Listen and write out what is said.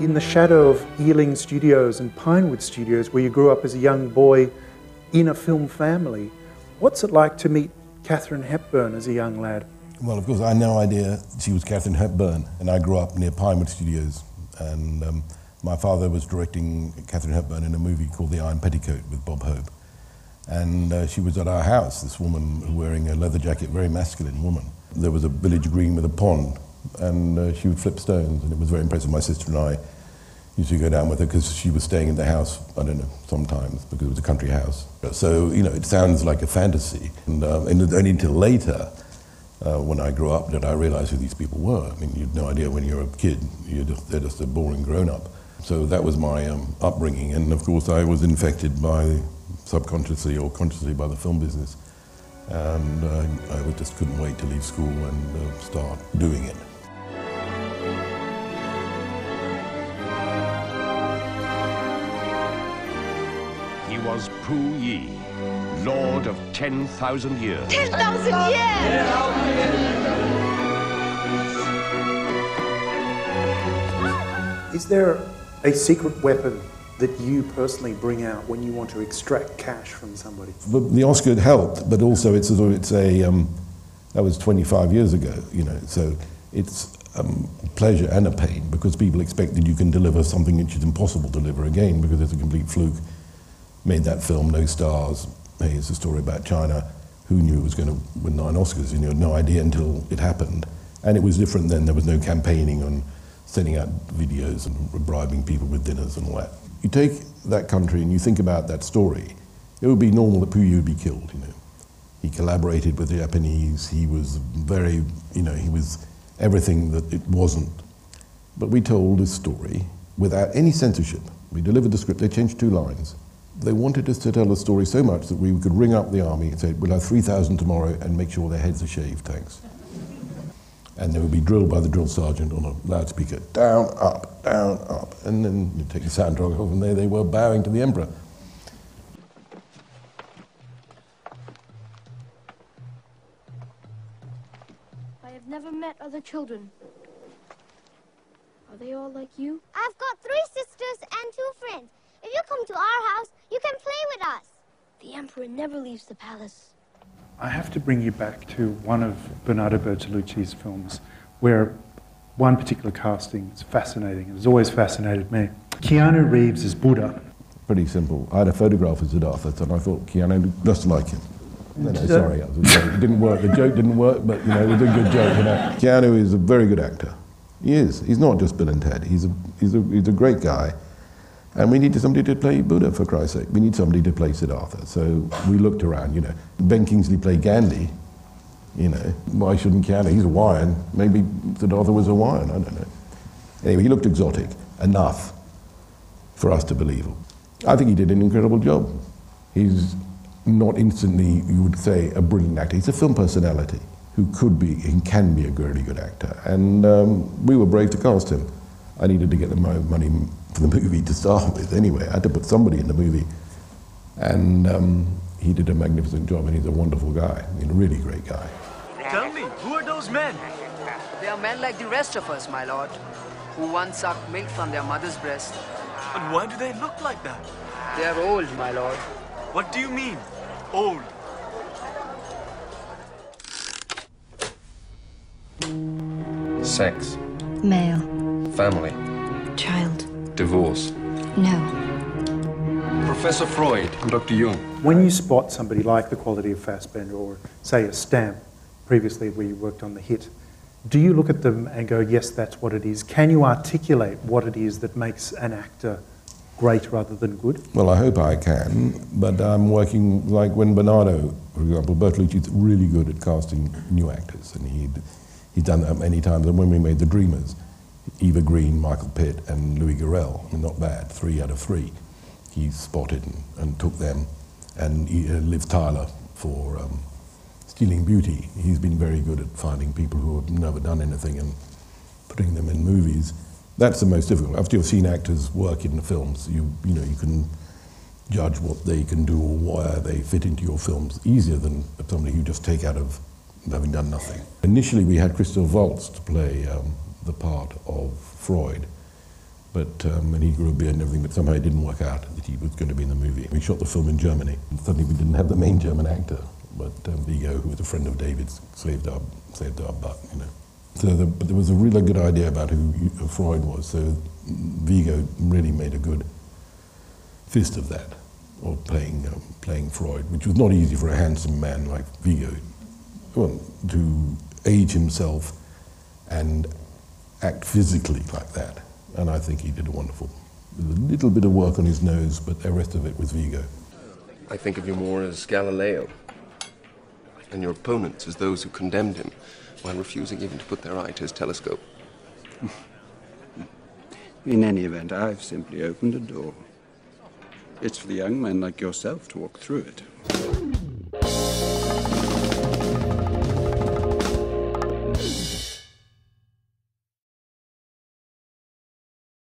In the shadow of Ealing Studios and Pinewood Studios, where you grew up as a young boy in a film family, what's it like to meet Katharine Hepburn as a young lad? Well, of course, I had no idea she was Katharine Hepburn, and I grew up near Pinewood Studios, and my father was directing Katharine Hepburn in a movie called The Iron Petticoat with Bob Hope, and she was at our house, this woman wearing a leather jacket, very masculine woman. There was a village green with a pond, and she would flip stones, and it was very impressive. My sister and I used to go down with her because she was staying in the house, I don't know, sometimes, because it was a country house. So, you know, it sounds like a fantasy, and only until later, when I grew up, did I realize who these people were. I mean, you had no idea when you're a kid, they're just a boring grown-up. So that was my upbringing, and of course I was infected by, subconsciously or consciously, by the film business. And I just couldn't wait to leave school and start doing it. He was Pu Yi, Lord of 10,000 years. 10,000 years! Is there a secret weapon that you personally bring out when you want to extract cash from somebody? The Oscar helped, but also it's that was 25 years ago, you know, so it's a pleasure and a pain because people expect that you can deliver something which is impossible to deliver again because it's a complete fluke. Made that film, no stars. Hey, it's a story about China. Who knew it was going to win 9 Oscars? You know, no idea until it happened. And it was different then. There was no campaigning on sending out videos and bribing people with dinners and all that. You take that country and you think about that story, it would be normal that Pu Yi would be killed, you know. He collaborated with the Japanese, he was very, you know, he was everything that it wasn't. But we told this story without any censorship. We delivered the script, they changed 2 lines. They wanted us to tell the story so much that we could ring up the army and say, we'll have 3,000 tomorrow and make sure their heads are shaved, thanks. And they would be drilled by the drill sergeant on a loudspeaker, down, up, and then you take the soundtrack off and there they were bowing to the emperor. I have never met other children. Are they all like you? I've got 3 sisters and 2 friends. If you come to our house, you can play with us. The emperor never leaves the palace. I have to bring you back to one of Bernardo Bertolucci's films where one particular casting is fascinating. It has always fascinated me. Keanu Reeves as Buddha. Pretty simple. I had a photograph of Siddhartha and I thought Keanu looked just like him. No, sorry, it didn't work. The joke didn't work, but you know, it was a good joke. You know. Keanu is a very good actor. He is. He's not just Bill and Ted. He's a great guy. And we needed somebody to play Buddha, for Christ's sake. We need somebody to play Siddhartha. So we looked around, you know. Ben Kingsley played Gandhi, you know. Why shouldn't Keanu? He's Hawaiian. Maybe Siddhartha was Hawaiian, I don't know. Anyway, he looked exotic enough for us to believe him. I think he did an incredible job. He's not instantly, you would say, a brilliant actor. He's a film personality who could be and can be a really good actor. And we were brave to cast him. I needed to get the money for the movie to start with anyway. I had to put somebody in the movie. And he did a magnificent job, and he's a wonderful guy. I mean, a really great guy. Tell me, who are those men? They are men like the rest of us, my lord, who once sucked milk from their mother's breast. And why do they look like that? They are old, my lord. What do you mean, old? Sex. Male. Family. Child. Divorce. No. Professor Freud. Dr. Jung. When you spot somebody like the quality of Fassbender or, say, a Stamp, previously where you worked on The Hit, do you look at them and go, yes, that's what it is? Can you articulate what it is that makes an actor great rather than good? Well, I hope I can, but I'm working, like when Bernardo, for example, Bertolucci's really good at casting new actors, and he'd done that many times, and when we made The Dreamers, Eva Green, Michael Pitt, and Louis Garrel, I mean, not bad, 3 out of 3. He spotted and took them, and Liv Tyler for Stealing Beauty. He's been very good at finding people who have never done anything and putting them in movies. That's the most difficult. After you've seen actors work in the films, you know, you can judge what they can do or where they fit into your films easier than somebody you just take out of having done nothing. Initially we had Christoph Waltz to play the part of Freud, But and he grew a beard and everything, but somehow it didn't work out that he was going to be in the movie. We shot the film in Germany, and suddenly we didn't have the main German actor, but Vigo, who was a friend of David's, saved our butt, you know. So but there was a really good idea about who Freud was, so Vigo really made a good fist of that, or playing Freud, which was not easy for a handsome man like Vigo, well, to age himself and act physically like that. And I think he did a wonderful. There's a little bit of work on his nose, but the rest of it was Vigo. I think of you more as Galileo, and your opponents as those who condemned him, while refusing even to put their eye to his telescope. In any event, I've simply opened a door. It's for the young men like yourself to walk through it.